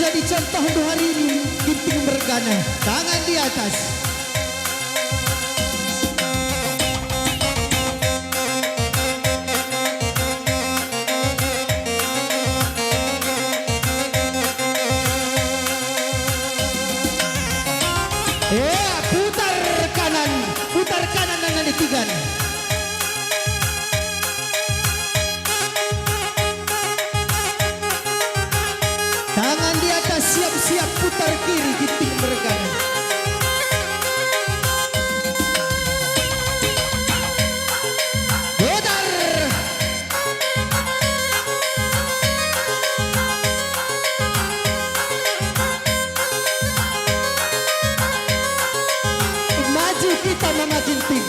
menjadi contoh untuk hari ini. Ginting Mergana, tangan di atas. Putar kanan dengan ditigan. Tangan di atas, siap-siap putar kiri, Ginting Mergana. Putar. Maju kita Mama Ginting.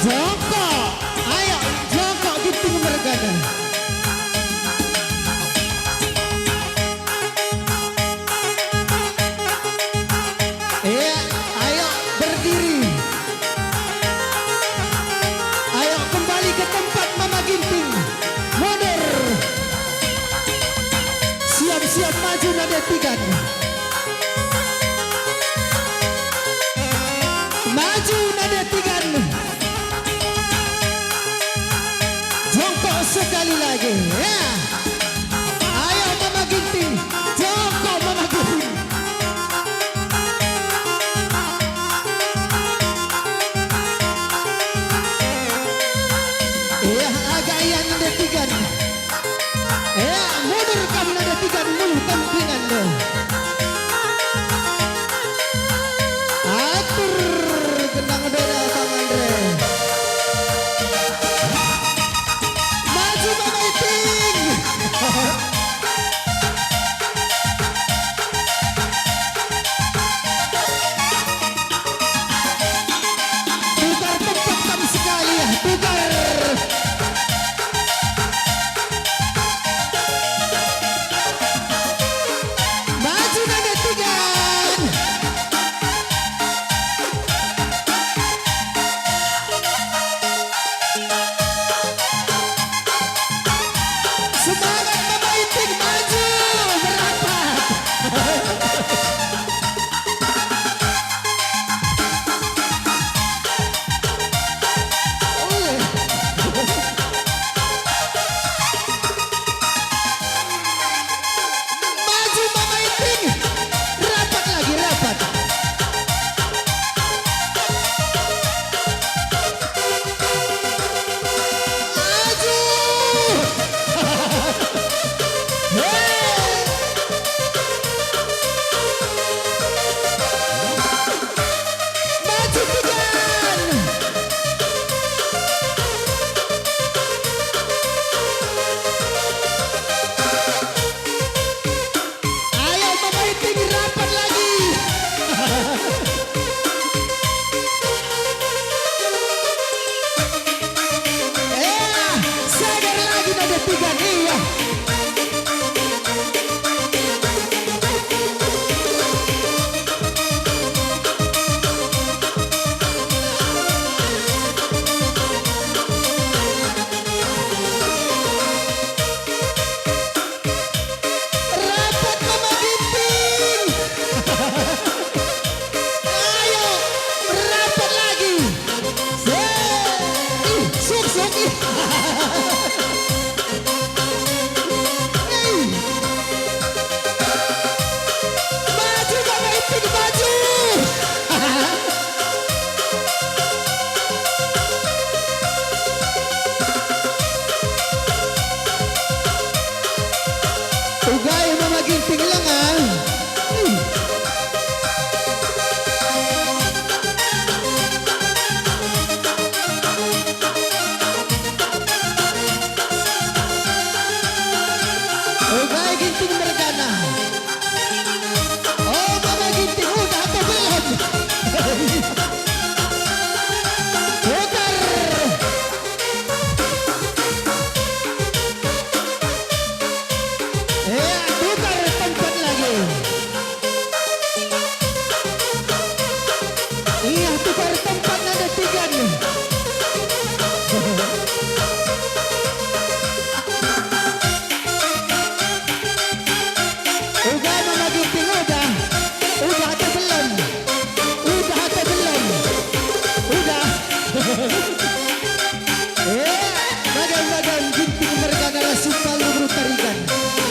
Jongkok, ayo jongkok Ginting Mergana. Ayo berdiri. Ayo kembali ke tempat Mama Ginting. Mundur. Siap-siap maju nada tiga. Maju nada tiga. Jongkok sekali lagi. Ya. Ayo Mama Ginting. Jongkok Mama Ginting. Agak yang nada tiga. Mundur kamu nada tiga. Mulu tampingan dong. Atur gendang beda Bang Andre. Maju Mama Ginting. Tukar tempat kami sekali ya. Tukar. Maju nada tiga. Semangat Mama Ginting, maju merapat. Maju Mama Ginting, rapat lagi rapat. Maju. Maju tigan. Ayo Mama Ginting rapat lagi. Segar lagi nada tiga. Iya. Rapat Mama Ginting. Ayo rapat lagi. Sok. Maju Mama Ginting, maju. Ugay Mama Ginting lang ah. Badan-badan ginting mereka adalah supalu berutarikan.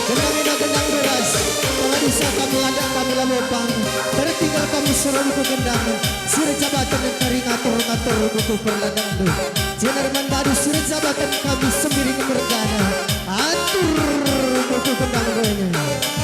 Gendang gendang beras. Kalau bisa kami ada kami lalopang. Tertinggal kami seru ke gendang. Surat jabatan yang kari ngatur-ngatur buku perladang tu. Jenarman baru surat jabatan kami semiring mergana. Atur buku gendang goyang.